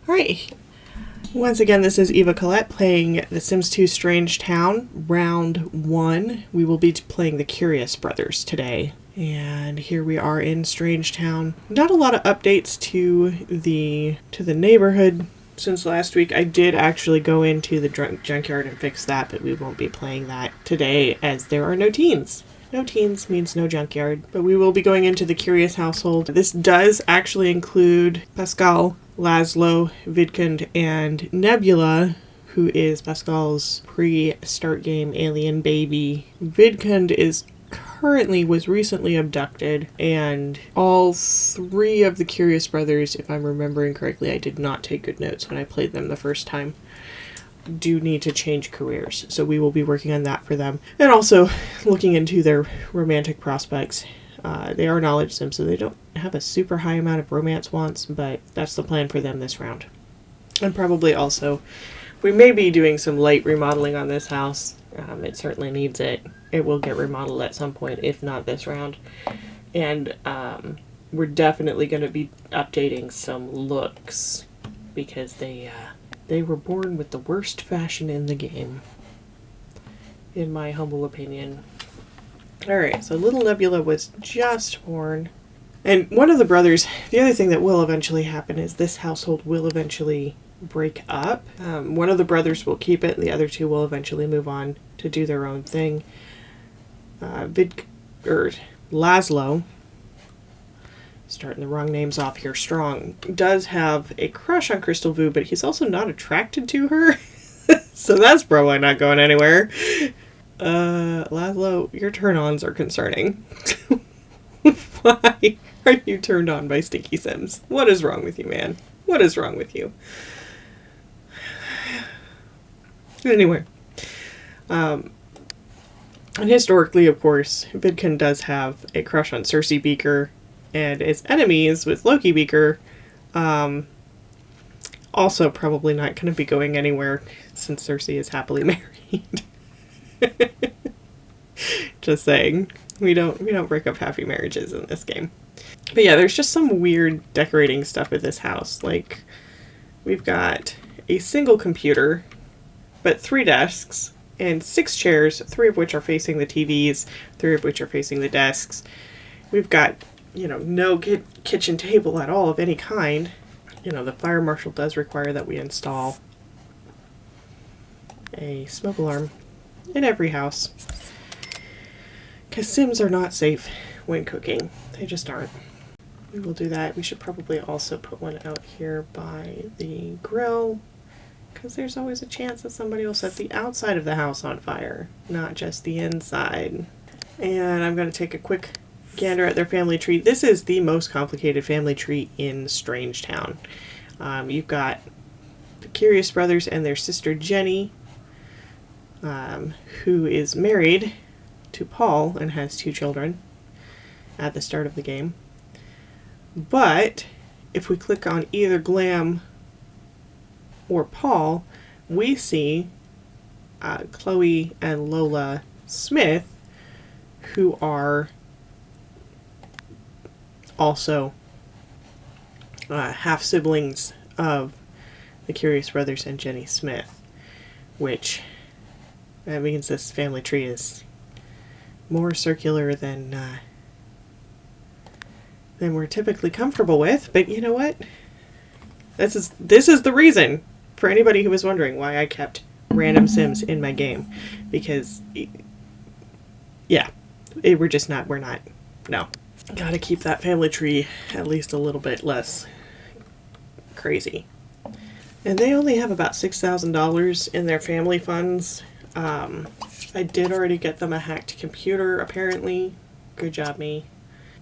Alright, once again this is Eva Colette playing the Sims 2 Strangetown, round 1. We will be playing the Curious Brothers today. And here we are in Strangetown. Not a lot of updates to the neighborhood since last week. I did actually go into the junkyard and fix that, but we won't be playing that today as there are no teens. No teens means no junkyard, but we will be going into the Curious household. This does actually include Pascal, Lazlo, Vidcund, and Nebula, who is Pascal's pre-start game alien baby. Vidcund was recently abducted, and all 3 of the Curious Brothers, if I'm remembering correctly, I did not take good notes when I played them the first time, do need to change careers, so we will be working on that for them, and also looking into their romantic prospects. They are knowledge sims, so they don't have a super high amount of romance wants, but that's the plan for them this round. And probably also, we may be doing some light remodeling on this house. It certainly needs it. It will get remodeled at some point, if not this round. And we're definitely going to be updating some looks, because they were born with the worst fashion in the game, in my humble opinion. Alright, so little Nebula was just born. And one of the brothers, the other thing that will eventually happen is this household will eventually break up. One of the brothers will keep it, and the other 2 will eventually move on to do their own thing. Lazlo, starting the wrong names off here strong, does have a crush on Crystal Vu, but he's also not attracted to her. So that's probably not going anywhere. Lazlo, your turn-ons are concerning. Why are you turned on by Stinky Sims? What is wrong with you, man? What is wrong with you? Anyway. And historically, of course, Vidcund does have a crush on Cersei Beaker, and is enemies with Loki Beaker. Also probably not going to be going anywhere since Cersei is happily married. Just saying. We don't break up happy marriages in this game. But yeah, there's just some weird decorating stuff with this house. Like, we've got a single computer, but 3 desks, and 6 chairs, 3 of which are facing the TVs, 3 of which are facing the desks. We've got, no kitchen table at all of any kind. The fire marshal does require that we install a smoke alarm in every house, because Sims are not safe when cooking. They just aren't. We will do that. We should probably also put one out here by the grill, because there's always a chance that somebody will set the outside of the house on fire, not just the inside. And I'm going to take a quick gander at their family tree. This is the most complicated family tree in Strangetown. You've got the Curious Brothers and their sister Jenny, who is married to Paul and has 2 children at the start of the game. But if we click on either Glam or Paul, we see Chloe and Lola Smith, who are also half-siblings of the Curious Brothers and Jenny Smith, which that means this family tree is more circular than we're typically comfortable with. But you know what? This is the reason, for anybody who was wondering why I kept random Sims in my game. Because, yeah, we're not, no. Gotta keep that family tree at least a little bit less crazy. And they only have about $6,000 in their family funds. I did already get them a hacked computer, apparently. Good job, me.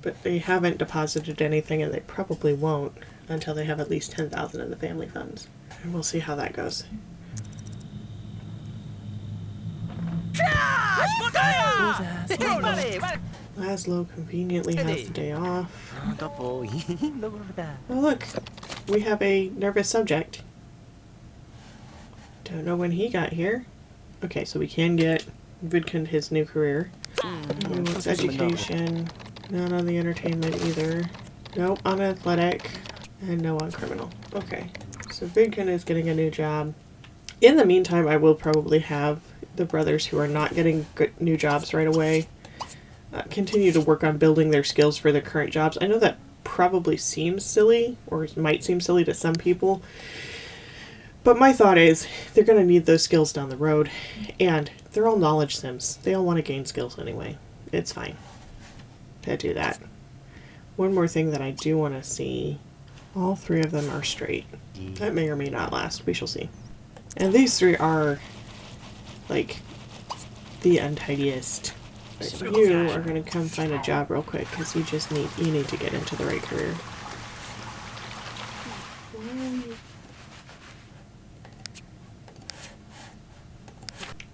But they haven't deposited anything, and they probably won't until they have at least $10,000 in the family funds. And we'll see how that goes. Lazlo conveniently has the day off. Oh look, we have a nervous subject. Don't know when he got here. Okay, so we can get Vidcund his new career. It's education. Not on the entertainment either. Nope, on athletic. And no on criminal. Okay. So Vidcund is getting a new job. In the meantime, I will probably have the brothers who are not getting good new jobs right away continue to work on building their skills for their current jobs. I know that probably seems silly, or might seem silly to some people, but my thought is they're going to need those skills down the road, and they're all knowledge sims. They all want to gain skills anyway. It's fine to do that. One more thing that I do want to see. All three of them are straight. That may or may not last. We shall see. And these three are, like, the untidiest. But you are going to come find a job real quick, because you need to get into the right career.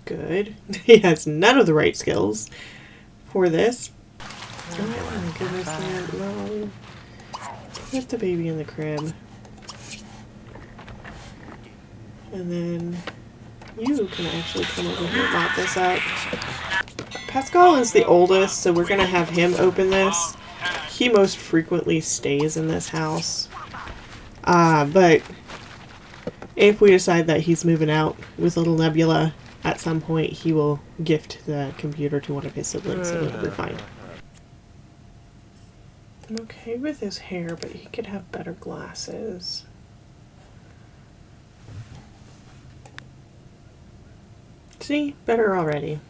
Good. He has none of the right skills for this. Oh my goodness, man. No. Put the baby in the crib. And then you can actually come over here and mop this up. Pascal is the oldest, so we're going to have him open this. He most frequently stays in this house. But if we decide that he's moving out with little Nebula, at some point he will gift the computer to one of his siblings, so it'll be fine. I'm okay with his hair, but he could have better glasses. See? Better already.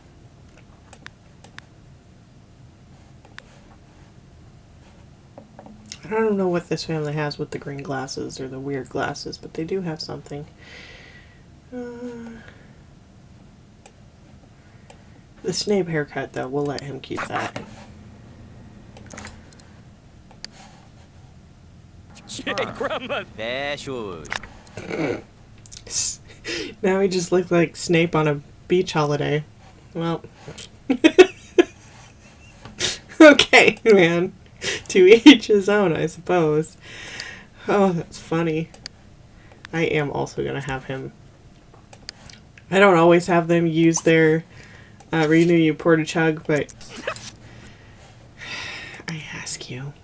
I don't know what this family has with the green glasses or the weird glasses, but they do have something. The Snape haircut, though, we'll let him keep that. Now he just looks like Snape on a beach holiday. Well. Okay, man. To each his own, I suppose. Oh, that's funny. I am also going to have him. I don't always have them use their Renew You Porta Chug, but I ask you,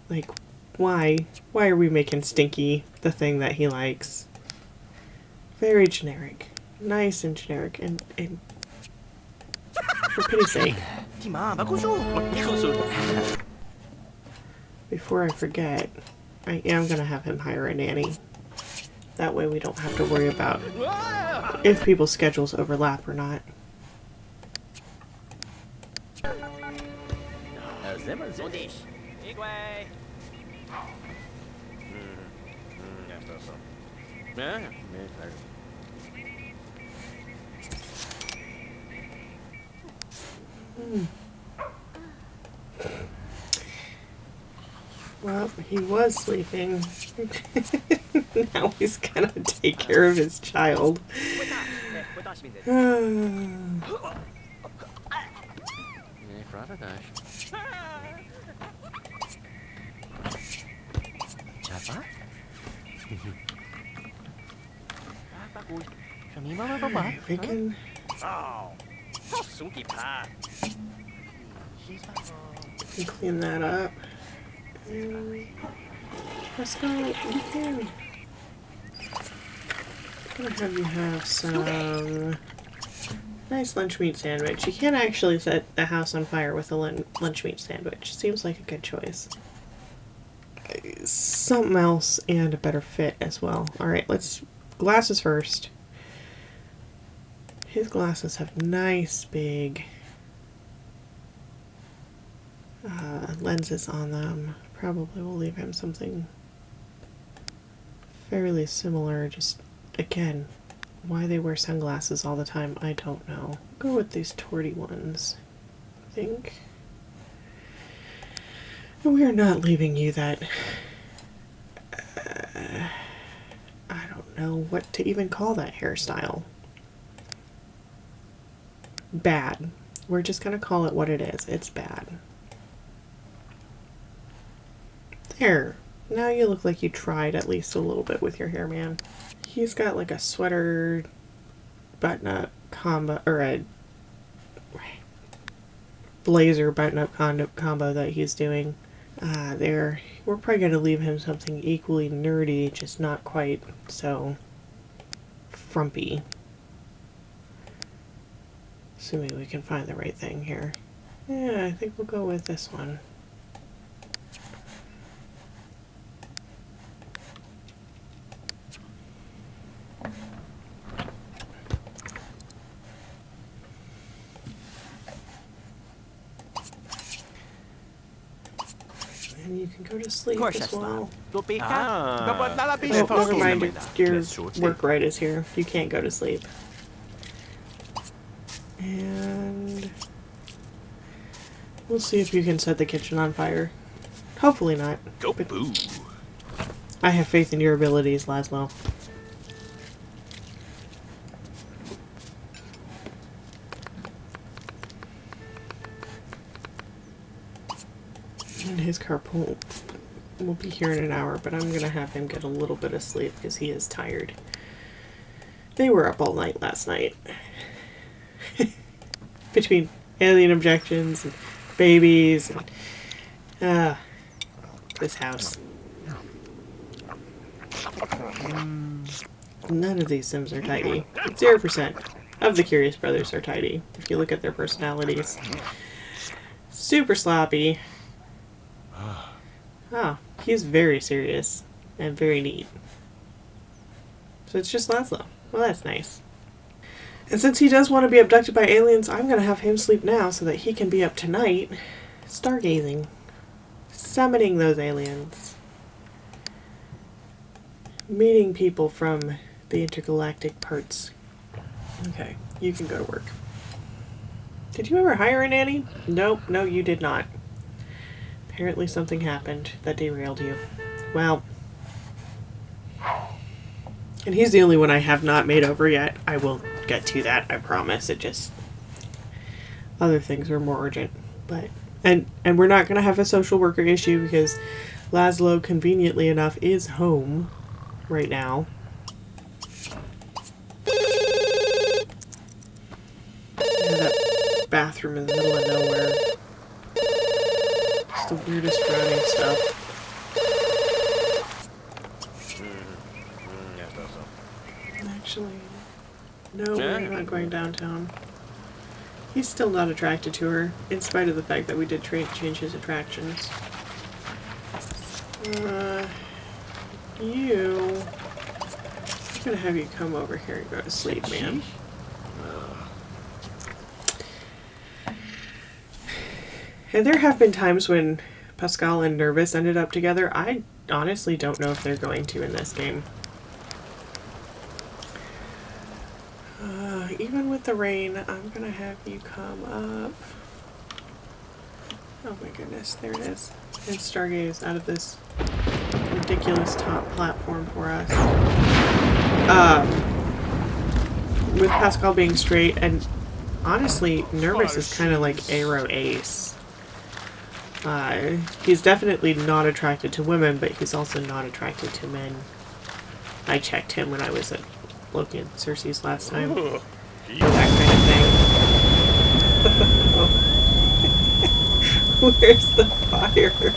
like, why? Why are we making Stinky the thing that he likes? Very generic. Nice and generic, and for pity's sake. Before I forget, I am going to have him hire a nanny. That way we don't have to worry about if people's schedules overlap or not. Well, he was sleeping. Now he's gonna take care of his child. Alright, we can clean that up. Pascal, you can. I'm gonna have you have some nice lunch meat sandwich. You can't actually set the house on fire with a lunch meat sandwich. Seems like a good choice. Something else and a better fit as well. Alright, let's... Glasses first. His glasses have nice big lenses on them. Probably will leave him something fairly similar. Just, again, why they wear sunglasses all the time, I don't know. Go with these torty ones, I think. And we are not leaving you that... I don't know what to even call that hairstyle. Bad. We're just gonna call it what it is. It's bad. There. Now you look like you tried at least a little bit with your hair, man. He's got like a sweater button-up combo, or a blazer button-up combo that he's doing. There. we're probably going to leave him something equally nerdy, just not quite so frumpy. Assuming we can find the right thing here. Yeah, I think we'll go with this one. And you can go to sleep as well. Oh, never mind, your work right is here. You can't go to sleep. And we'll see if you can set the kitchen on fire. Hopefully not. Go boo. I have faith in your abilities, Lazlo. And his carpool will be here in an hour, but I'm gonna have him get a little bit of sleep because he is tired. They were up all night last night. Between alien abductions and babies and this house. None of these Sims are tidy. 0% of the Curious Brothers are tidy, if you look at their personalities. Super sloppy. Oh, he's very serious and very neat. So it's just Lazlo. Well, that's nice. And since he does want to be abducted by aliens, I'm going to have him sleep now so that he can be up tonight stargazing. Summoning those aliens. Meeting people from the intergalactic parts. Okay, you can go to work. Did you ever hire a nanny? Nope, no you did not. Apparently something happened that derailed you. Well, and he's the only one I have not made over yet. I will get to that, I promise. It just, other things are more urgent. But and we're not gonna have a social worker issue because Lazlo, conveniently enough, is home right now. That bathroom in the middle of nowhere. It's the weirdest drowning stuff. Actually, no, we're not going downtown. He's still not attracted to her, in spite of the fact that we did change his attractions. I'm gonna have you come over here and go to sleep, man. And there have been times when Pascal and Nervous ended up together. I honestly don't know if they're going to in this game. Even with the rain, I'm gonna have you come up. Oh my goodness, there it is. And stargaze out of this ridiculous top platform for us. With Pascal being straight, and honestly, Nervous is kind of like Aero Ace. He's definitely not attracted to women, but he's also not attracted to men. I checked him when I was at looking at Cersei's last time. That kind of thing. Where's the fire?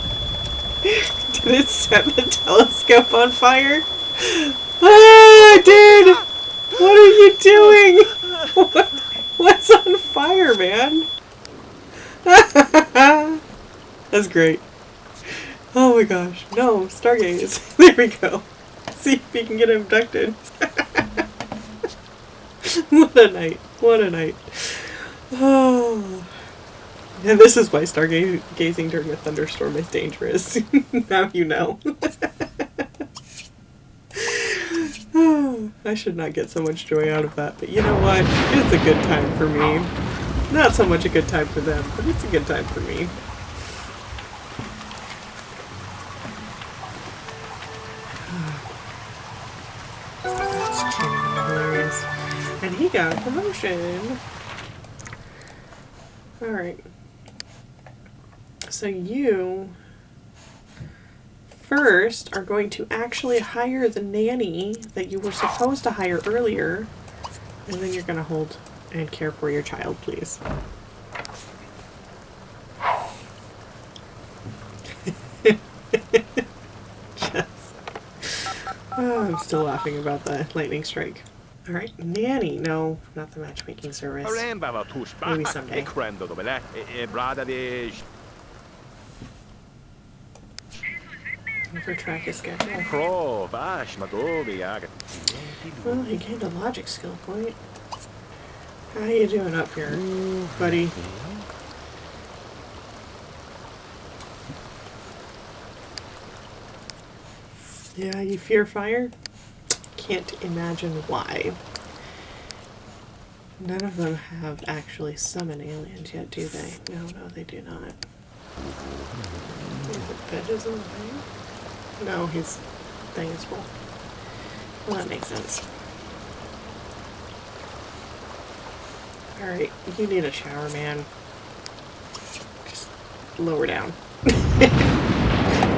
Did it set the telescope on fire? Ah, dude! What are you doing? What's on fire, man? That's great. Oh my gosh. No, stargaze. There we go. See if we can get abducted. What a night. What a night. Oh. And this is why stargazing during a thunderstorm is dangerous. Now you know. I should not get so much joy out of that, but you know what? It's a good time for me. Not so much a good time for them, but it's a good time for me. That's cute and hilarious. And he got a promotion. Alright. So you first are going to actually hire the nanny that you were supposed to hire earlier, and then you're going to hold and care for your child, please. Oh, I'm still laughing about the lightning strike. Alright, nanny. No, not the matchmaking service. Maybe someday. Never track a schedule. Well, he gained a logic skill point. How you doing up here, buddy? Yeah, you fear fire? Can't imagine why. None of them have actually summoned aliens yet, do they? No, they do not. The bed is in the way? No, his thing is full. Well, that makes sense. Alright, you need a shower, man. Just lower down.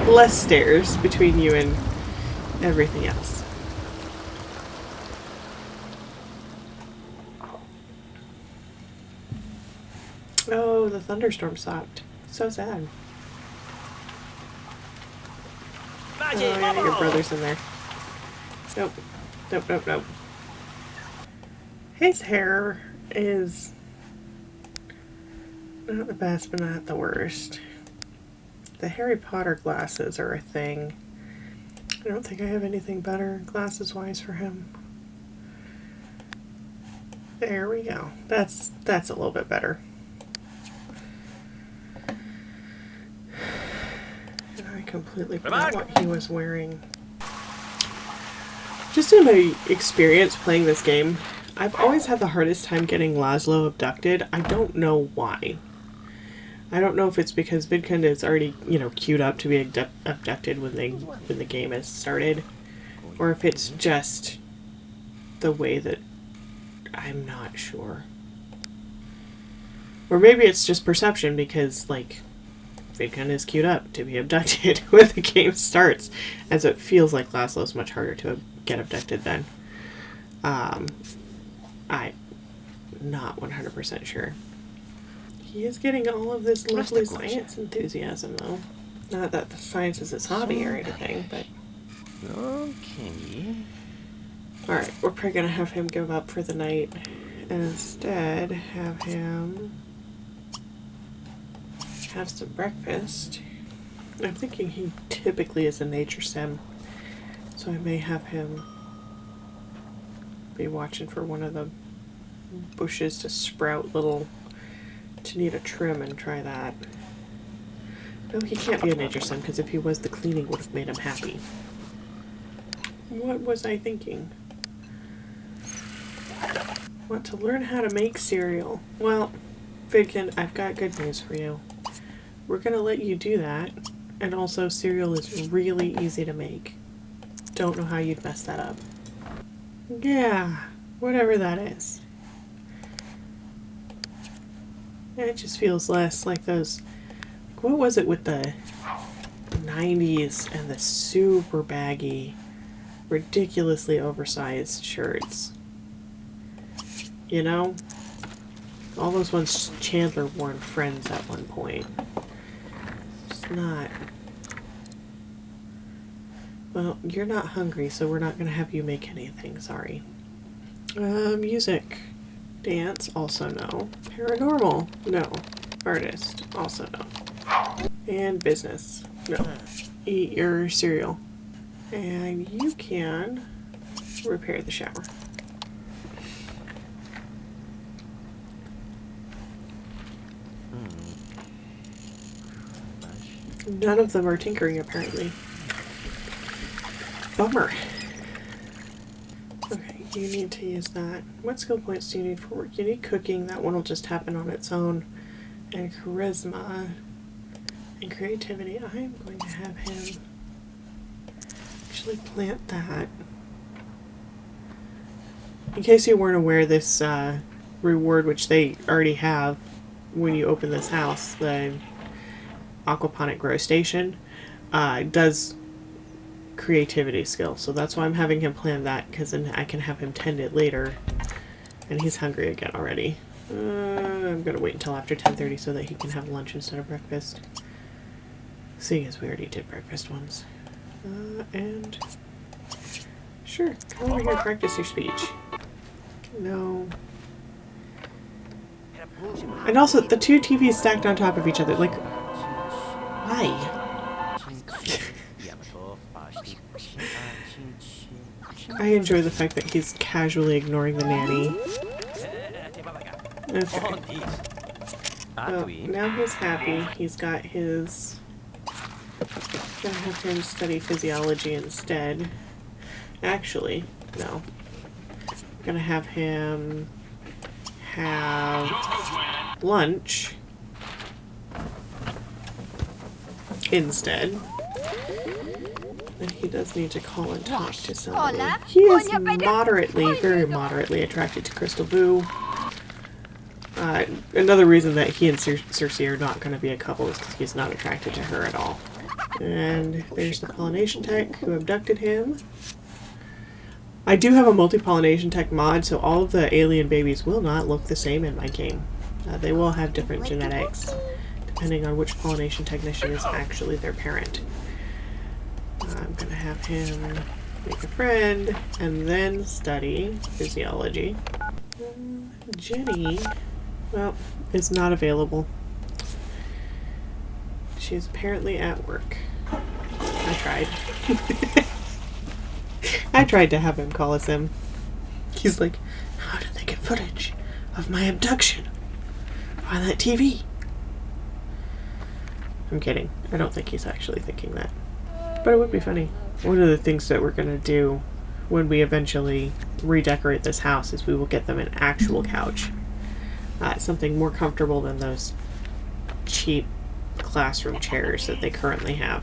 Less stairs between you and everything else. Oh, the thunderstorm stopped. So sad. Oh, yeah, your brother's in there. Nope. Nope. His hair is not the best, but not the worst. The Harry Potter glasses are a thing. I don't think I have anything better glasses-wise for him. There we go. That's a little bit better. And I completely forgot what he was wearing. Just in my experience playing this game, I've always had the hardest time getting Lazlo abducted. I don't know why. I don't know if it's because Vidcund is already, queued up to be abducted when the game has started, or if it's just the way that I'm not sure. Or maybe it's just perception because, Vidcund is queued up to be abducted when the game starts, as it feels like Lazlo's much harder to get abducted then. I'm not 100% sure. He is getting all of this lovely science enthusiasm, though. Not that the science is his hobby or anything, but... Okay. Alright, we're probably going to have him give up for the night, and instead have him have some breakfast. I'm thinking he typically is a nature sim, so I may have him be watching for one of the bushes to sprout little... to need a trim and try that. No, he can't be a nature sim, because if he was, the cleaning would have made him happy. What was I thinking? Want to learn how to make cereal. Well, Vidcund, I've got good news for you. We're going to let you do that, and also cereal is really easy to make. Don't know how you'd mess that up. Yeah, whatever that is. It just feels less like those... What was it with the 90s and the super baggy, ridiculously oversized shirts? You know? All those ones Chandler wore in Friends at one point. Just not... Well, you're not hungry, so we're not going to have you make anything, sorry. Music. Dance, also no. Paranormal, no. Artist, also no. And business, no. Eat your cereal. And you can repair the shower. None of them are tinkering, apparently. Bummer. Okay, you need to use that. What skill points do you need for work? You need cooking. That one will just happen on its own. And charisma. And creativity. I'm going to have him actually plant that. In case you weren't aware, this reward, which they already have when you open this house, the aquaponic grow station, does creativity skill. So that's why I'm having him plan that, because then I can have him tend it later. And he's hungry again already. I'm going to wait until after 10:30 so that he can have lunch instead of breakfast. Seeing as we already did breakfast once. And Sure, come over here, practice your speech. No. And also, the two TVs stacked on top of each other, like, why? I enjoy the fact that he's casually ignoring the nanny. Okay. Well, now he's happy. He's got his... Gonna have him study physiology instead. Actually, no. I'm gonna have him have lunch instead. And he does need to call and talk to somebody. He is moderately, very moderately attracted to Crystal Boo. Another reason that he and Cersei are not going to be a couple is because he's not attracted to her at all. And there's the pollination tech who abducted him. I do have a multi-pollination tech mod, so all of the alien babies will not look the same in my game. They will have different genetics, depending on which pollination technician is actually their parent. I'm going to have him make a friend, and then study physiology. Jenny, well, is not available. She is apparently at work. I tried. I tried to have him call a Sim. He's like, how did they get footage of my abduction on that TV? I'm kidding. I don't think he's actually thinking that. But it would be funny. One of the things that we're going to do when we eventually redecorate this house is we will get them an actual couch. Something more comfortable than those cheap classroom chairs that they currently have.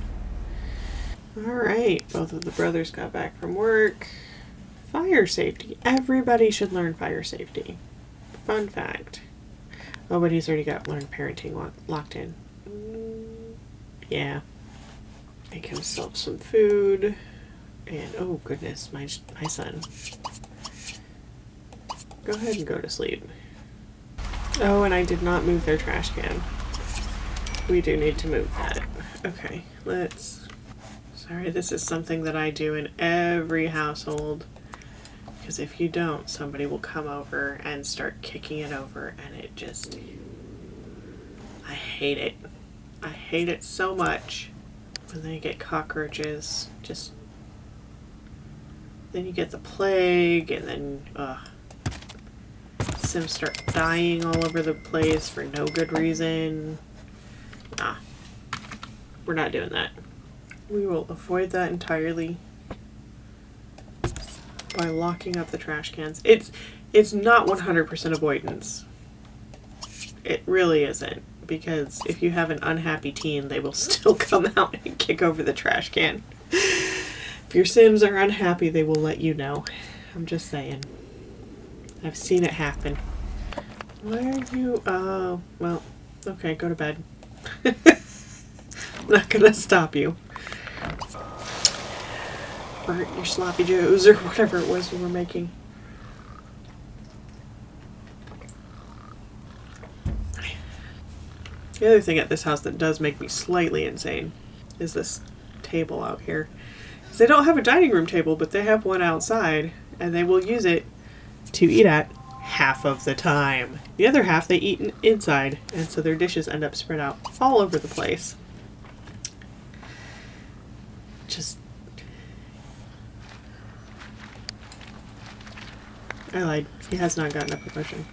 Alright, both of the brothers got back from work. Fire safety. Everybody should learn fire safety. Fun fact. Oh, but he's already got learned parenting locked in. Yeah. Make himself some food. And, oh goodness, my son. Go ahead and go to sleep. Oh, and I did not move their trash can. We do need to move that. Okay, let's... Sorry, this is something that I do in every household. Because if you don't, somebody will come over and start kicking it over, and it just... I hate it. I hate it so much. When they get cockroaches, just... Then you get the plague, and then, Sims start dying all over the place for no good reason. Nah. We're not doing that. We will avoid that entirely by locking up the trash cans. It's not 100% avoidance. It really isn't. Because if you have an unhappy teen, they will still come out and kick over the trash can. If your Sims are unhappy, they will let you know. I'm just saying. I've seen it happen. Why are you... Oh, well, okay, go to bed. I'm not gonna stop you. Or your sloppy joes, or whatever it was you were making. The other thing at this house that does make me slightly insane is this table out here. They don't have a dining room table, but they have one outside, and they will use it to eat at half of the time. The other half they eat inside, and so their dishes end up spread out all over the place. Just... I lied. He has not gotten a promotion.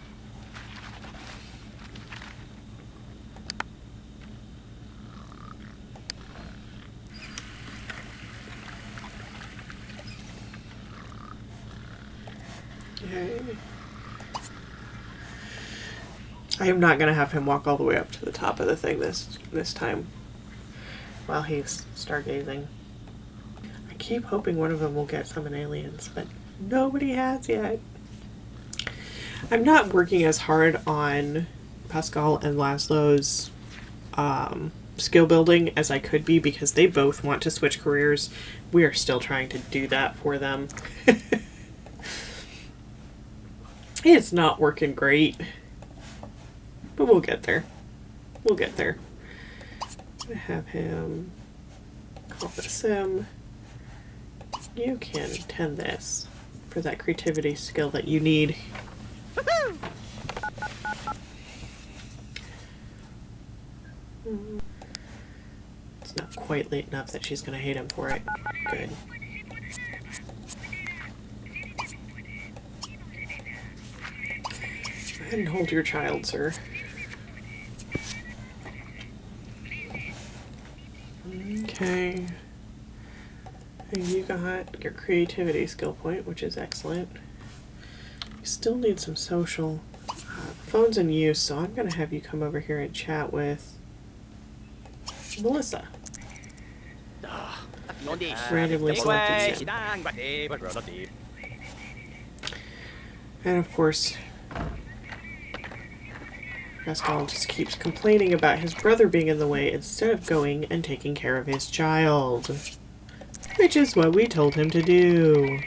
Okay. I am not going to have him walk all the way up to the top of the thing this time while he's stargazing. I keep hoping one of them will get summon aliens, but nobody has yet. I'm not working as hard on Pascal and Lazlo's skill building as I could be because they both want to switch careers. We are still trying to do that for them. It's not working great, but we'll get there. We'll get there. I'm gonna have him call the Sim You can tend this for that creativity skill that you need. It's not quite late enough that she's going to hate him for it. Good. Go ahead and hold your child, sir. Okay. And you got your creativity skill point, which is excellent. You still need some social. Phone's in use, so I'm going to have you come over here and chat with Melissa. Randomly selected Sim. And of course, Pascal just keeps complaining about his brother being in the way instead of going and taking care of his child. Which is what we told him to do.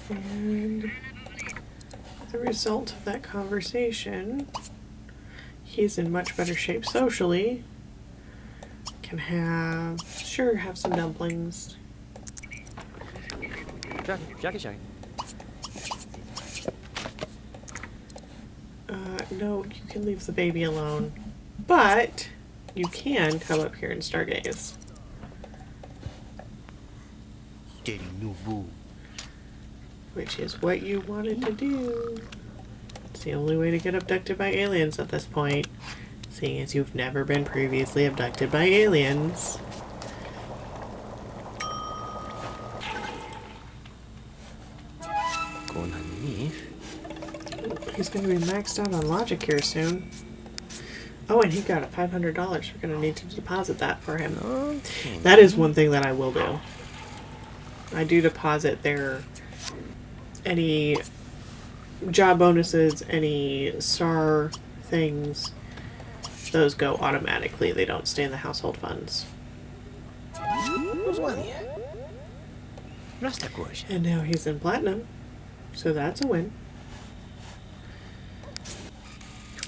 And the result of that conversation, he's in much better shape socially. Can have some dumplings. No, you can leave the baby alone. But you can come up here and stargaze. Which is what you wanted to do. It's the only way to get abducted by aliens at this point, seeing as you've never been previously abducted by aliens. He's going to be maxed out on logic here soon. Oh, and he got a $500. We're going to need to deposit that for him. Okay. That is one thing that I will do. I do deposit any job bonuses, any star things. Those go automatically. They don't stay in the household funds. And now he's in platinum. So that's a win.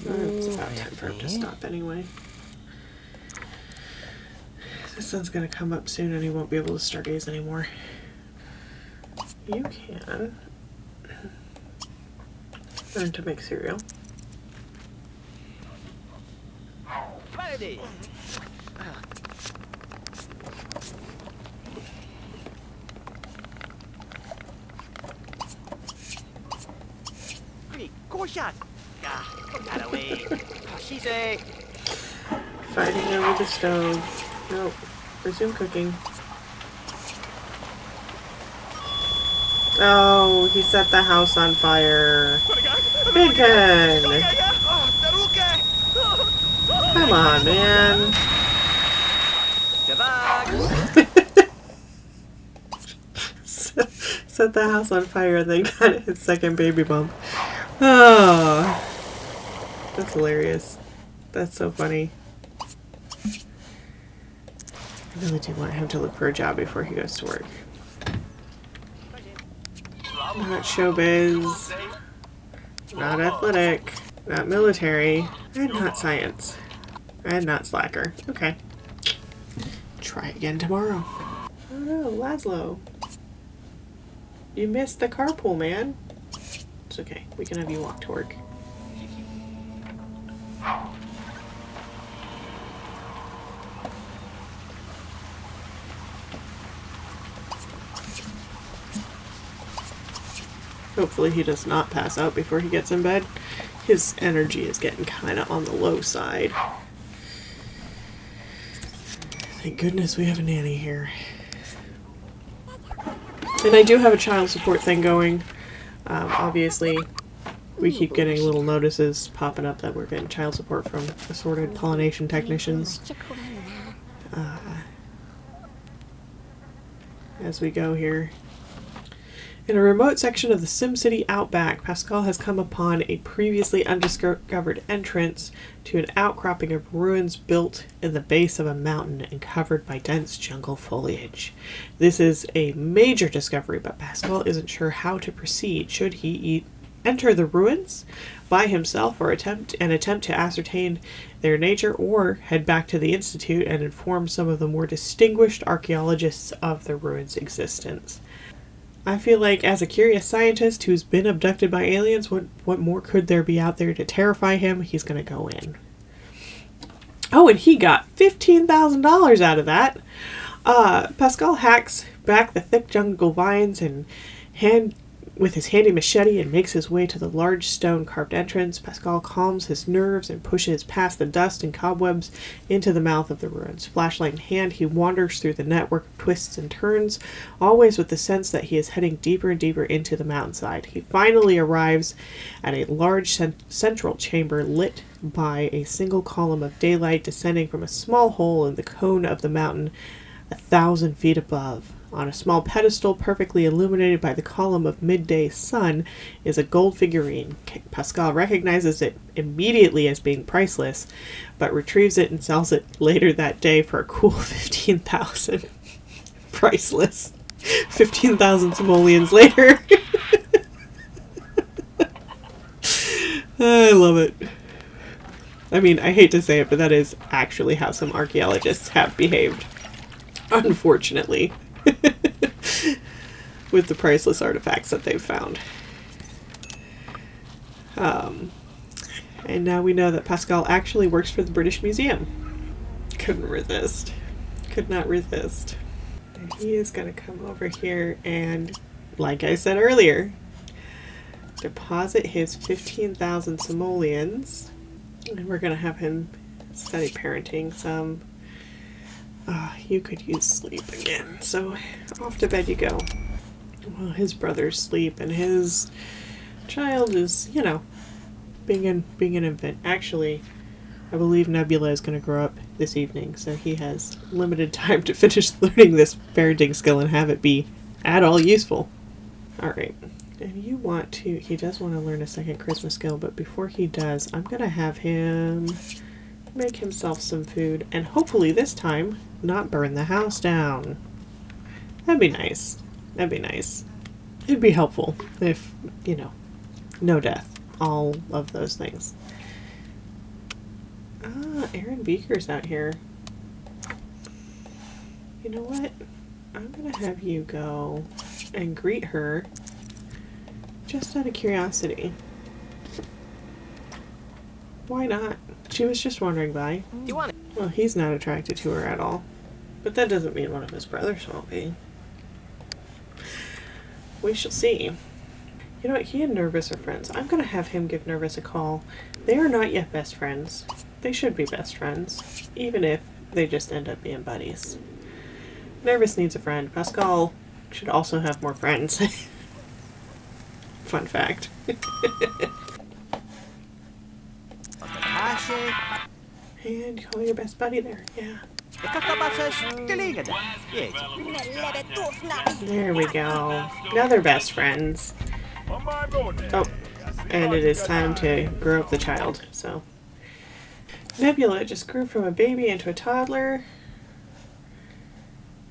It's about time for him to stop anyway. The sun's going to come up soon and he won't be able to stargaze anymore. You can learn to make cereal. Fighting over the stove. Nope. Resume cooking. Oh, he set the house on fire. Vidcund! Come on, man. Set the house on fire and then got his second baby bump. Oh, that's hilarious. That's so funny. I really do want him to look for a job before he goes to work. Not showbiz, not athletic, not military, and not science, and not slacker. Okay. Try again tomorrow. Oh no, Lazlo. You missed the carpool, man. It's okay. We can have you walk to work. Hopefully he does not pass out before he gets in bed. His energy is getting kind of on the low side. Thank goodness we have a nanny here. And I do have a child support thing going. Obviously, we keep getting little notices popping up that we're getting child support from assorted pollination technicians. As we go here. In a remote section of the SimCity outback, Pascal has come upon a previously undiscovered entrance to an outcropping of ruins built in the base of a mountain and covered by dense jungle foliage. This is a major discovery, but Pascal isn't sure how to proceed. Should he enter the ruins by himself or attempt to ascertain their nature, or head back to the Institute and inform some of the more distinguished archaeologists of the ruins' existence. I feel like as a curious scientist who's been abducted by aliens, what more could there be out there to terrify him? He's going to go in. Oh, and he got $15,000 out of that. Pascal hacks back the thick jungle vines with his handy machete and makes his way to the large stone-carved entrance. Pascal calms his nerves and pushes past the dust and cobwebs into the mouth of the ruins. Flashlight in hand, he wanders through the network of twists and turns, always with the sense that he is heading deeper and deeper into the mountainside. He finally arrives at a large central chamber lit by a single column of daylight descending from a small hole in the cone of the mountain 1,000 feet above. On a small pedestal, perfectly illuminated by the column of midday sun, is a gold figurine. Pascal recognizes it immediately as being priceless, but retrieves it and sells it later that day for a cool 15,000. Priceless. 15,000 simoleons later. I love it. I mean, I hate to say it, but that is actually how some archaeologists have behaved. Unfortunately. With the priceless artifacts that they've found. And now we know that Pascal actually works for the British Museum. Couldn't resist. Could not resist. And he is going to come over here and, like I said earlier, deposit his 15,000 simoleons. And we're going to have him study parenting some. You could use sleep again. So off to bed you go. Well, his brothers sleep and his child is, you know, being an infant. Actually, I believe Nebula is going to grow up this evening, so he has limited time to finish learning this parenting skill and have it be at all useful. Alright. And he does want to learn a second Christmas skill, but before he does, I'm going to have him make himself some food, and hopefully this time not burn the house down. That'd be nice. That'd be nice. It'd be helpful if, you know, no death. All of those things. Aaron Beaker's out here. You know what? I'm gonna have you go and greet her just out of curiosity. Why not? She was just wandering by. You want it? Well, he's not attracted to her at all. But that doesn't mean one of his brothers won't be. We shall see. You know what? He and Nervous are friends. I'm going to have him give Nervous a call. They are not yet best friends. They should be best friends, even if they just end up being buddies. Nervous needs a friend. Pascal should also have more friends. Fun fact. And call your best buddy there. Yeah. There we go. Now they're best friends. Oh, and it is time to grow up the child, so. Nebula just grew from a baby into a toddler.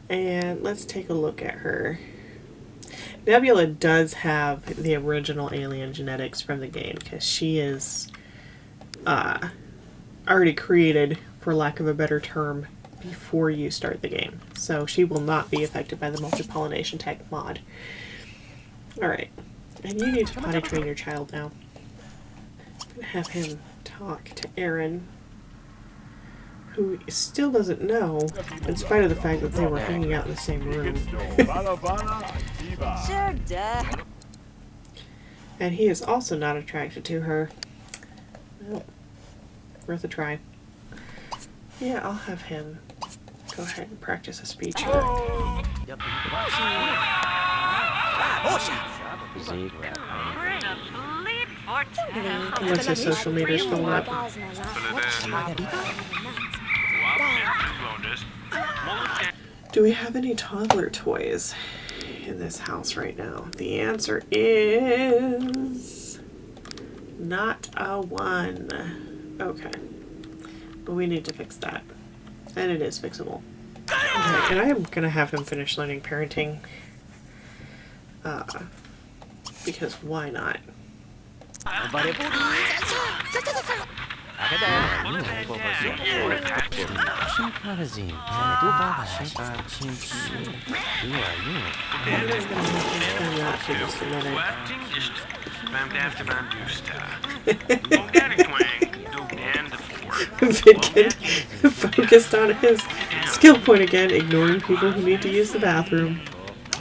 And let's take a look at her. Nebula does have the original alien genetics from the game, because she is already created, for lack of a better term, before you start the game. So she will not be affected by the multi-pollination tech mod. Alright. And you need to potty train your child now. I'm going to have him talk to Aaron, who still doesn't know, in spite of the fact that they were hanging out in the same room. Sure, duh. And he is also not attracted to her. Well, worth a try. Yeah, I'll have him go ahead and practice a speech here. Once his social meter's filled up. Do we have any toddler toys in this house right now? The answer is not a one. Okay. But we need to fix that. And it is fixable. Okay, and I am going to have him finish learning parenting. Because why not? Vidcund focused on his skill point again, ignoring people who need to use the bathroom.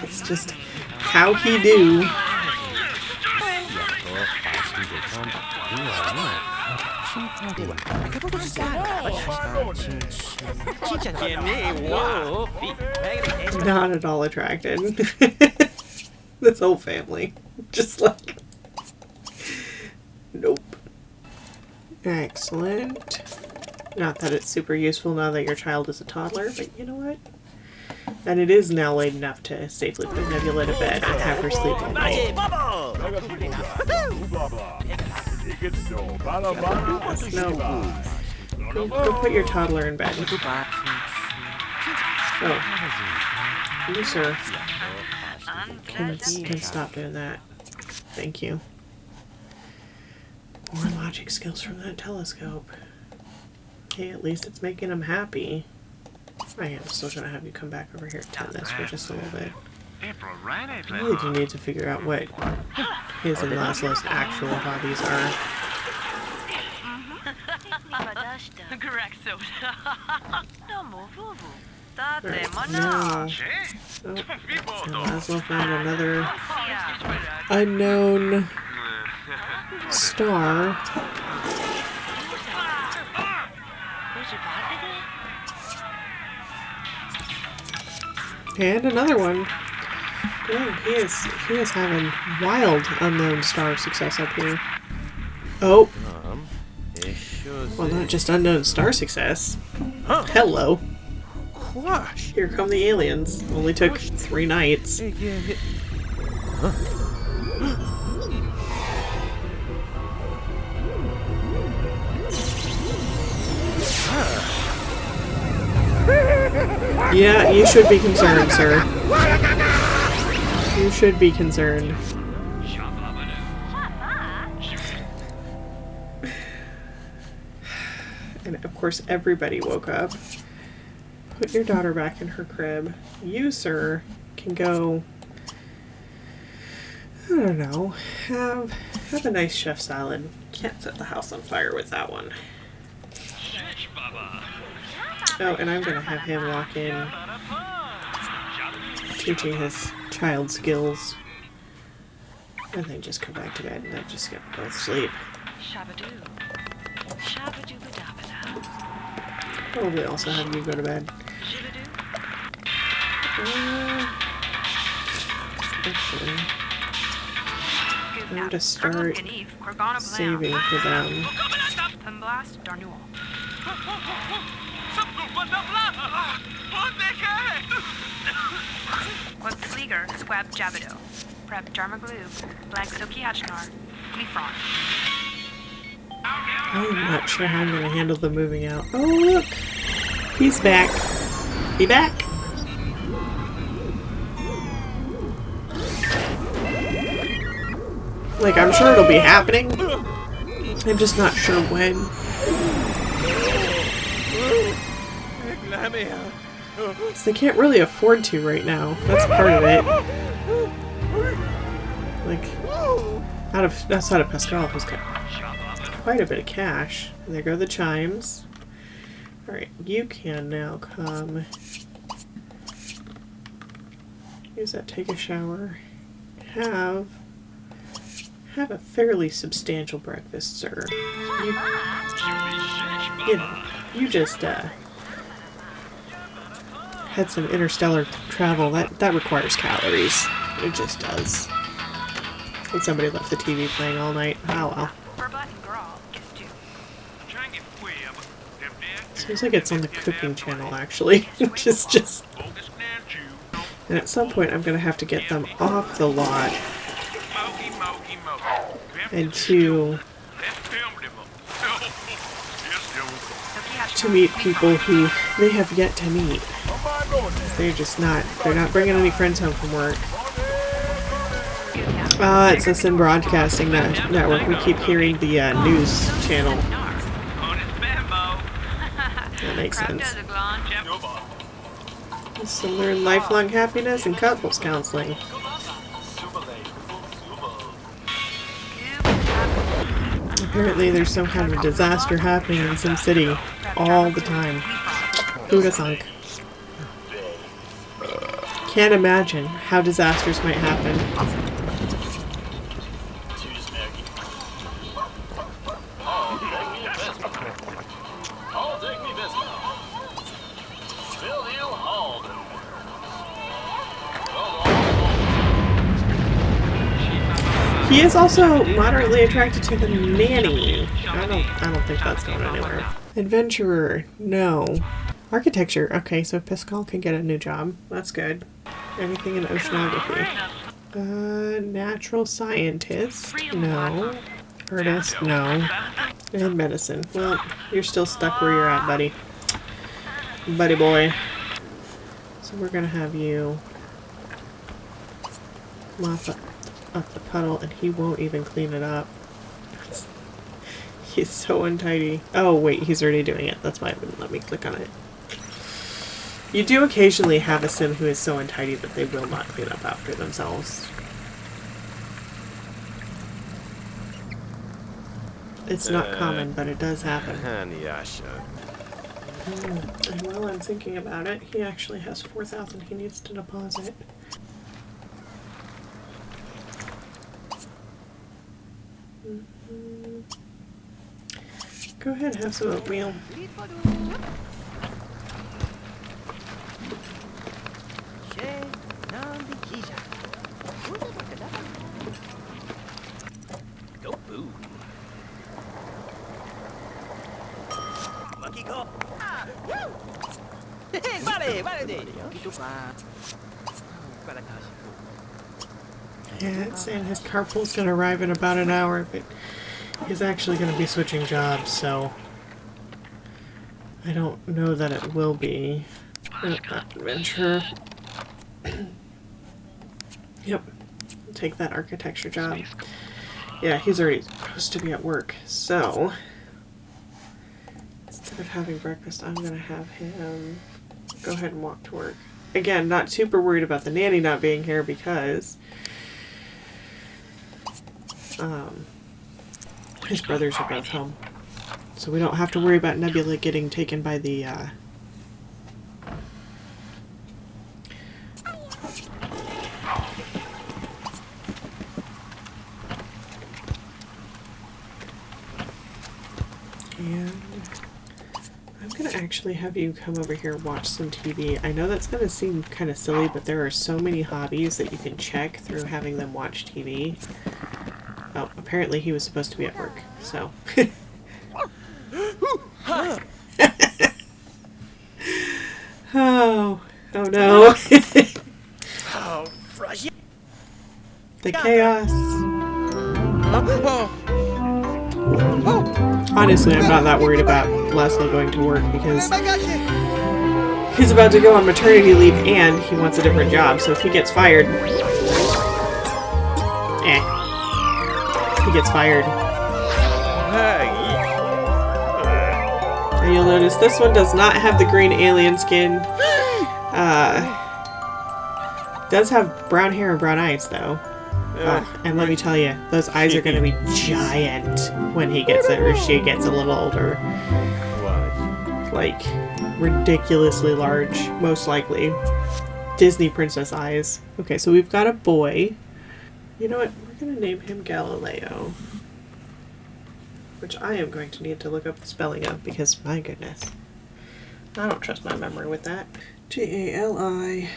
It's just how he do. Not at all attracted. This whole family. Just like... Nope. Excellent. Not that it's super useful now that your child is a toddler, but you know what? And it is now late enough to safely put Nebula to bed and have her sleep all night. No. Go put your toddler in bed. Oh. You, sir, can stop doing that. Thank you. More logic skills from that telescope. Hey, at least it's making him happy. I am still trying to have you come back over here and tend this for just a little bit. I really do need to figure out what his and Lazlo's actual hobbies are. Right, now, Lazlo found another unknown star. And another one. Dang, he is having wild unknown star success up here. Oh. Well, not just unknown star success. Hello. Here come the aliens. Only took 3 nights. Yeah, you should be concerned, sir. You should be concerned. And of course everybody woke up. Put your daughter back in her crib. You, sir, can go, I don't know, have a nice chef salad. Can't set the house on fire with that one. Oh, and I'm gonna have him walk in, teaching his child skills, and then just go back to bed and then just get both sleep. Probably also have you go to bed. Actually, I'm going to start saving for them. I'm not sure how I'm going to handle the moving out. Oh, look! He's back. He back? Like, I'm sure it'll be happening. I'm just not sure when. So they can't really afford to right now. That's part of it. Like, outside of Pascal, who's got quite a bit of cash. And there go the chimes. Alright, you can now come. Use that, take a shower. Have a fairly substantial breakfast, sir. You just had some interstellar travel. That requires calories. It just does. And somebody left the TV playing all night. Oh well. Seems like it's on the cooking channel, actually. Which is just... And at some point I'm gonna have to get them off the lot and to meet people who they have yet to meet. They're not bringing any friends home from work. It's a Sim Broadcasting Network. We keep hearing the news channel. That makes sense. It's to learn lifelong happiness and couples counseling. Apparently there's some kind of disaster happening in Sim City all the time. Who'd have thunk? Can't imagine how disasters might happen. He is also moderately attracted to the nanny. I don't think that's going anywhere. Adventurer, no. Architecture, okay, so Pascal can get a new job. That's good. Anything in oceanography. Natural scientist, no. Artist, no. And medicine. Well, you're still stuck where you're at, buddy. Buddy boy. So we're gonna have you mop up the puddle, and he won't even clean it up. He's so untidy. Oh wait, he's already doing it. That's why it wouldn't let me click on it. You do occasionally have a sim who is so untidy that they will not clean up after themselves. It's not common, but it does happen. And while I'm thinking about it, he actually has 4,000 he needs to deposit. Go ahead, have some oatmeal. Yeah, it's saying his carpool's gonna arrive in about an hour, but he's actually gonna be switching jobs, so I don't know that it will be an adventure. Yep, take that architecture job. Yeah, he's already supposed to be at work, so instead of having breakfast, I'm gonna have him go ahead and walk to work. Again, not super worried about the nanny not being here because his brothers are both home. So we don't have to worry about Nebula getting taken by the and I'm gonna actually have you come over here and watch some TV. I know that's gonna seem kind of silly, but there are so many hobbies that you can check through having them watch TV. Oh, apparently he was supposed to be at work, so. Oh no. The chaos. Honestly, I'm not that worried about Lazlo going to work because he's about to go on maternity leave and he wants a different job, so if he gets fired, he gets fired. And you'll notice this one does not have the green alien skin. Does have brown hair and brown eyes though. And let me tell you, those eyes are going to be giant when he gets it or she gets a little older. Like, ridiculously large, most likely. Disney princess eyes. Okay, so we've got a boy. You know what? We're going to name him Galileo. Which I am going to need to look up the spelling of because, my goodness. I don't trust my memory with that. Galileo.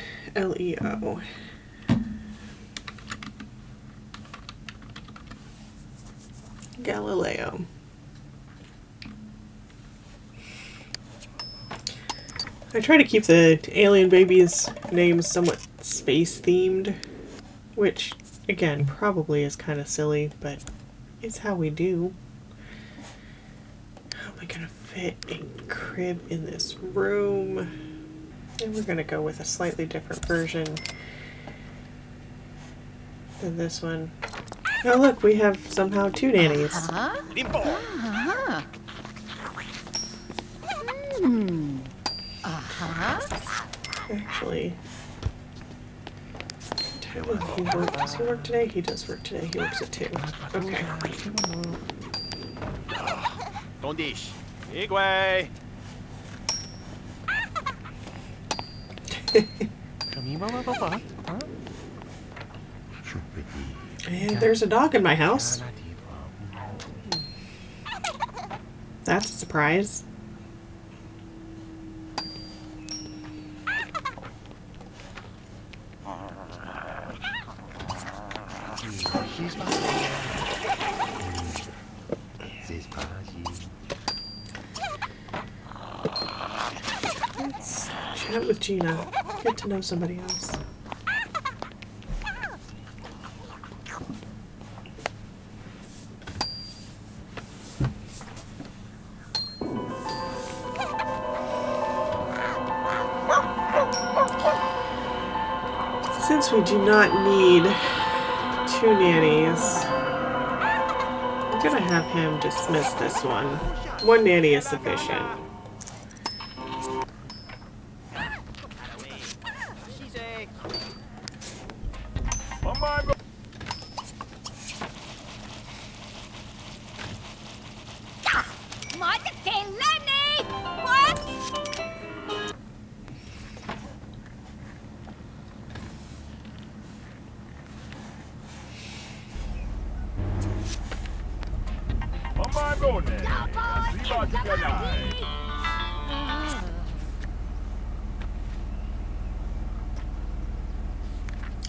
Galileo. I try to keep the alien baby's names somewhat space themed, which again probably is kind of silly, but it's how we do. How am I gonna fit a crib in this room? And we're gonna go with a slightly different version. And this one. Oh look, we have somehow 2 nannies. Actually, does he work today? He does work today. He works at 2. Okay. And there's a dog in my house. That's a surprise. Let's chat with Gina. Get to know somebody else. Since we do not need 2 nannies, I'm gonna have him dismiss this one. 1 nanny is sufficient.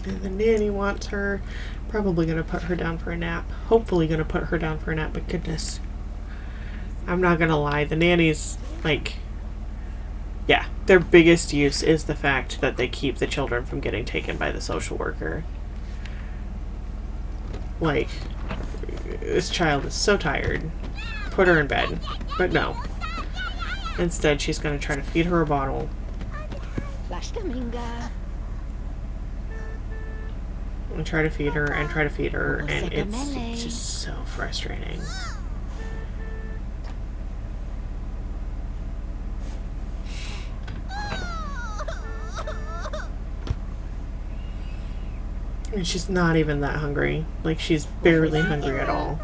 And the nanny wants her. Probably gonna put her down for a nap. Hopefully gonna put her down for a nap, but goodness. I'm not gonna lie, the nannies, like, yeah, their biggest use is the fact that they keep the children from getting taken by the social worker. Like, this child is so tired. Put her in bed. But no. Instead, she's gonna try to feed her a bottle. And try to feed her and try to feed her, and it's just so frustrating. And she's not even that hungry. Like, she's barely hungry at all.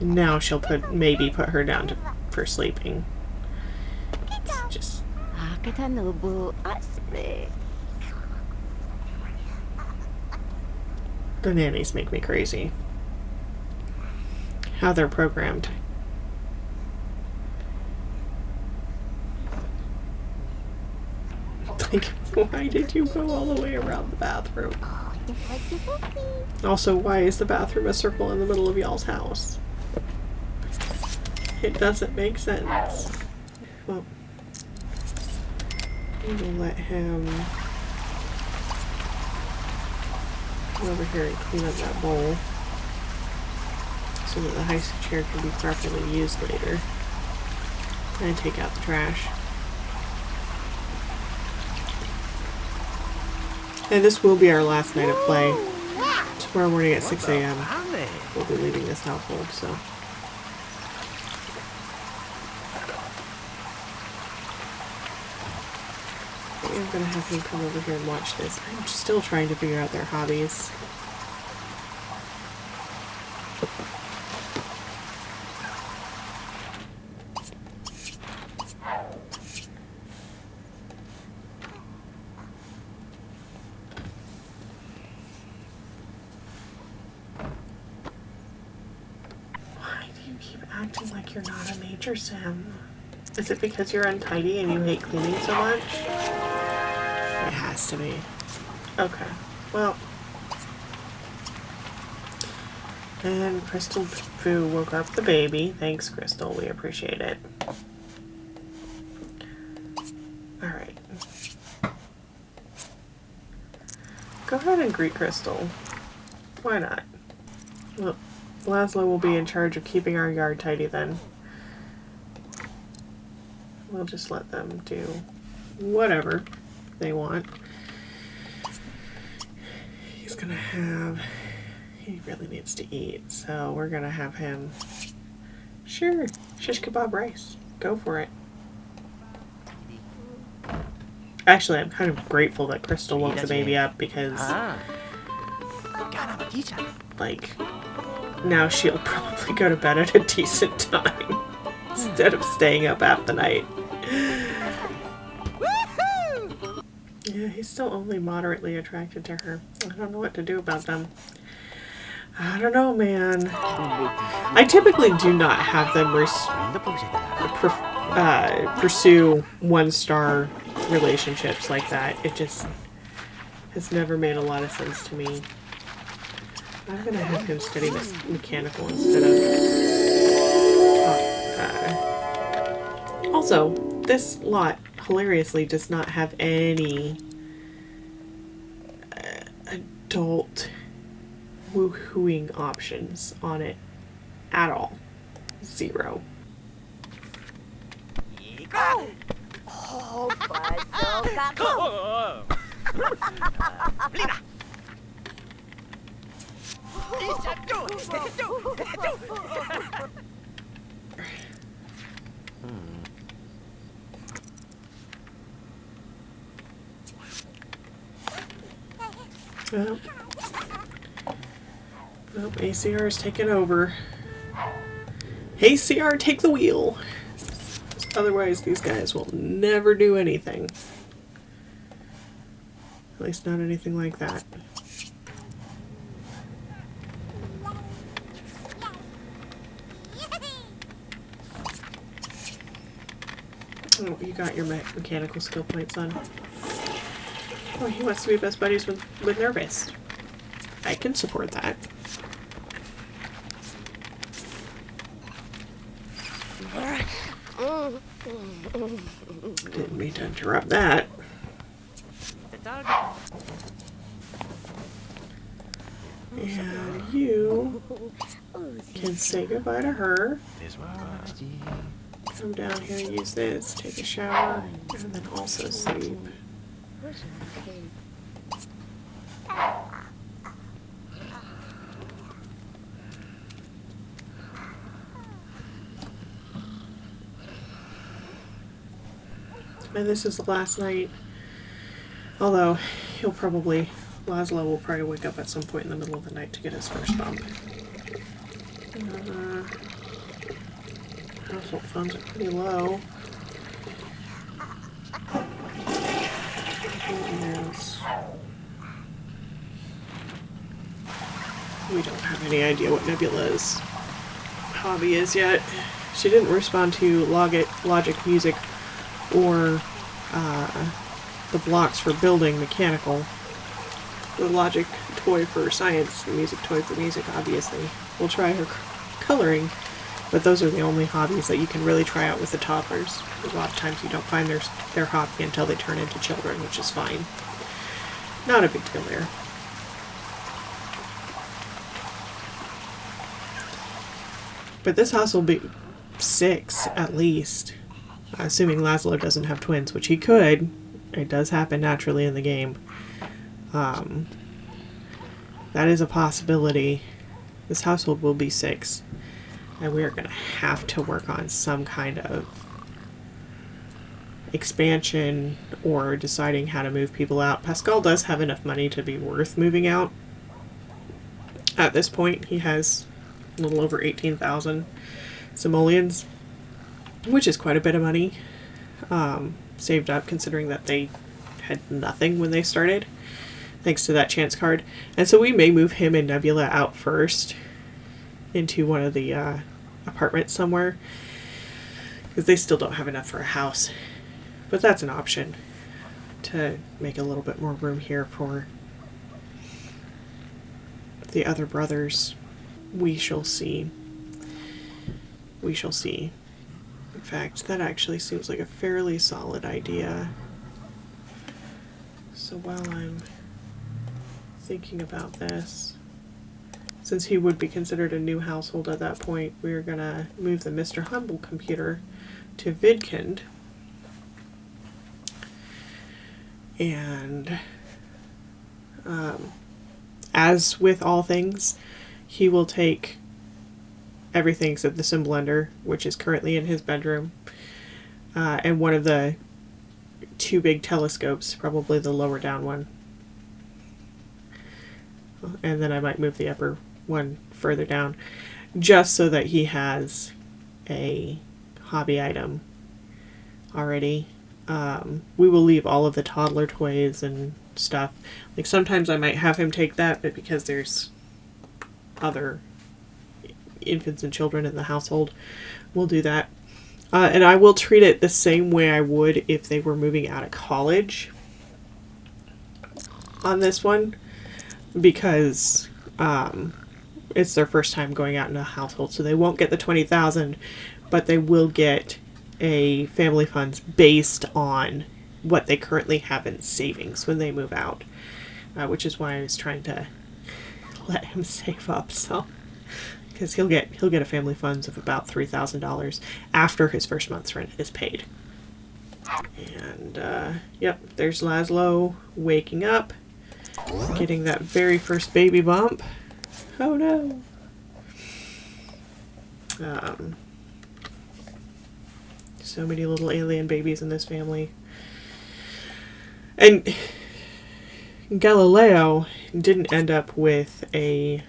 Now she'll maybe put her down for sleeping. It's just... The nannies make me crazy. How they're programmed. Like, why did you go all the way around the bathroom? Also, why is the bathroom a circle in the middle of y'all's house? It doesn't make sense. Well, we will let him come over here and clean up that bowl so that the high chair can be properly used later. And take out the trash. And this will be our last night of play. Tomorrow morning at 6 a.m. we'll be leaving this household, so. I'm gonna have him come over here and watch this. I'm still trying to figure out their hobbies. Acting like you're not a major sim. Is it because you're untidy and you hate cleaning so much? It has to be. Okay. Well. And Crystal Foo woke up the baby. Thanks, Crystal. We appreciate it. Alright. Go ahead and greet Crystal. Why not? Well, Lazlo will be in charge of keeping our yard tidy then. We'll just let them do whatever they want. He's gonna have... He really needs to eat, so we're gonna have him... Sure, shish kebab rice. Go for it. Actually, I'm kind of grateful that Crystal woke the baby up because... Like, now she'll probably go to bed at a decent time instead of staying up half the night. Yeah, he's still only moderately attracted to her. I don't know what to do about them. I don't know, man. I typically do not have them pursue one-star relationships like that. It just has never made a lot of sense to me. I'm gonna have him study mechanical instead of... Also, this lot hilariously does not have any adult woohooing options on it at all. 0. Well, ACR is taking over. Hey, CR, take the wheel! Otherwise, these guys will never do anything. At least not anything like that. Oh, you got your mechanical skill points on. Oh, he wants to be best buddies with Nervous. I can support that. Didn't mean to interrupt that. And you can say goodbye to her. Come down here and use this, take a shower, and then also sleep. And this is the last night. Although, Lazlo will probably wake up at some point in the middle of the night to get his first bump. Household funds are pretty low. Yes. We don't have any idea what Nebula's hobby is yet. She didn't respond to logic music or the blocks for building mechanical. The logic toy for science, the music toy for music, obviously. We'll try her coloring, but those are the only hobbies that you can really try out with the toddlers. A lot of times you don't find their hobby until they turn into children, which is fine. Not a big deal there. But this house will be 6 at least. Assuming Lazlo doesn't have twins, which he could. It does happen naturally in the game. That is a possibility. This household will be 6. And we are going to have to work on some kind of expansion or deciding how to move people out. Pascal does have enough money to be worth moving out. At this point, he has a little over 18,000 simoleons, which is quite a bit of money saved up, considering that they had nothing when they started, thanks to that chance card. And so we may move him and Nebula out first into one of the apartments somewhere, because they still don't have enough for a house. But that's an option, to make a little bit more room here for the other brothers. We shall see. We shall see. In fact, that actually seems like a fairly solid idea. So while I'm thinking about this, since he would be considered a new household at that point, we're gonna move the Mr. Humble computer to Vidcund. And as with all things, he will take everything except the sim blender, which is currently in his bedroom, and one of the 2 big telescopes, probably the lower down one. And then I might move the upper one further down, just so that he has a hobby item already. We will leave all of the toddler toys and stuff. Like, sometimes I might have him take that, but because there's other infants and children in the household, we'll do that. And I will treat it the same way I would if they were moving out of college on this one, because it's their first time going out in a household, so they won't get the $20,000, but they will get a family funds based on what they currently have in savings when they move out, which is why I was trying to let him save up. So, because he'll get a family funds of about $3,000 after his first month's rent is paid. And yep, there's Lazlo waking up, getting that very first baby bump. Oh no. So many little alien babies in this family. And Galileo didn't end up with a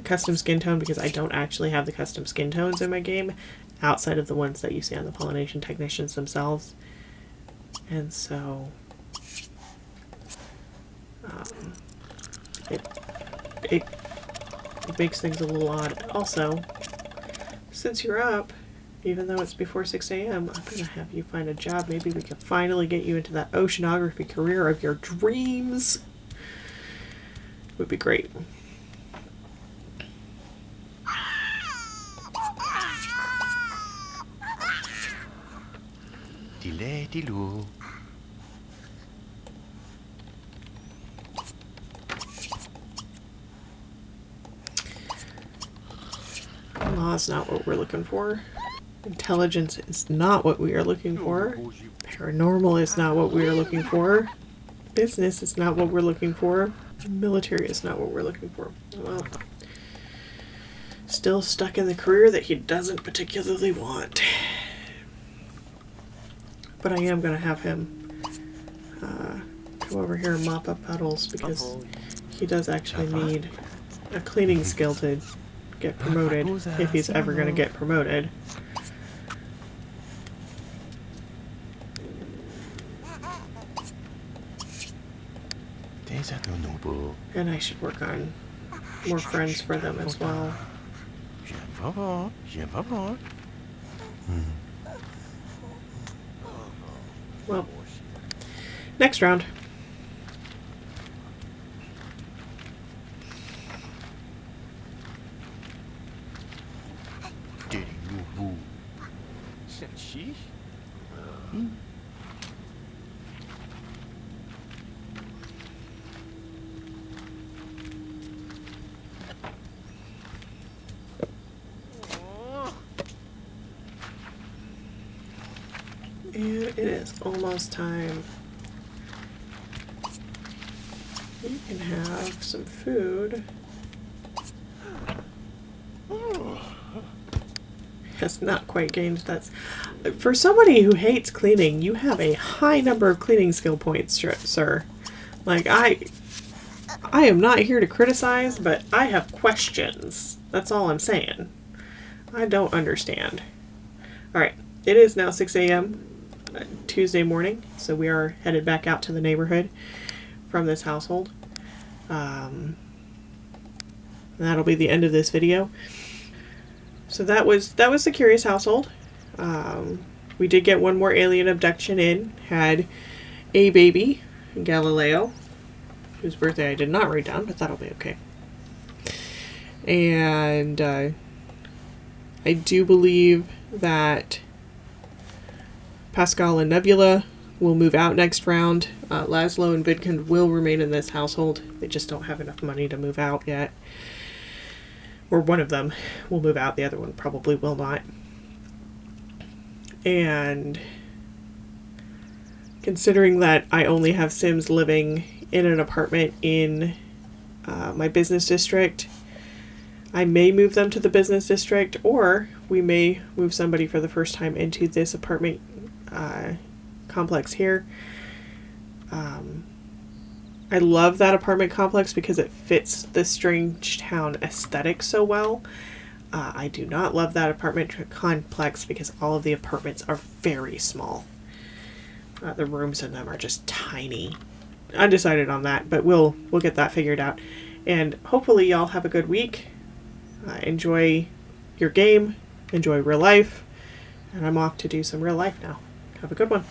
custom skin tone because I don't actually have the custom skin tones in my game outside of the ones that you see on the pollination technicians themselves. And so it makes things a little odd. Also, since you're up, even though it's before 6 a.m., I'm going to have you find a job. Maybe we can finally get you into that oceanography career of your dreams. Would be great. Dilé-dilou. Law is not what we're looking for. Intelligence is not what we are looking for. Paranormal is not what we are looking for. Business is not what we're looking for. Military is not what we're looking for. Well, still stuck in the career that he doesn't particularly want. But I am going to have him go over here and mop up puddles because he does actually need a cleaning skill to get promoted if he's ever going to get promoted. And I should work on more friends for them as well. Well, next round. And it is almost time. You can have some food. Has not quite gained that. For somebody who hates cleaning, you have a high number of cleaning skill points, sir. Like, I am not here to criticize, but I have questions. That's all I'm saying. I don't understand. Alright, it is now 6 a.m. Tuesday morning, so we are headed back out to the neighborhood from this household. That'll be the end of this video. So that was the Curious household. We did get one more alien abduction in. Had a baby, Galileo, whose birthday I did not write down, but that'll be okay. And I do believe that Pascal and Nebula will move out next round. Lazlo and Vidcund will remain in this household. They just don't have enough money to move out yet. Or one of them will move out. The other one probably will not. And considering that I only have Sims living in an apartment in my business district, I may move them to the business district, or we may move somebody for the first time into this apartment complex here. I love that apartment complex because it fits the Strangetown aesthetic so well. I do not love that apartment complex because all of the apartments are very small. The rooms in them are just tiny. Undecided on that, but we'll get that figured out. And hopefully y'all have a good week. Enjoy your game. Enjoy real life. And I'm off to do some real life now. Have a good one.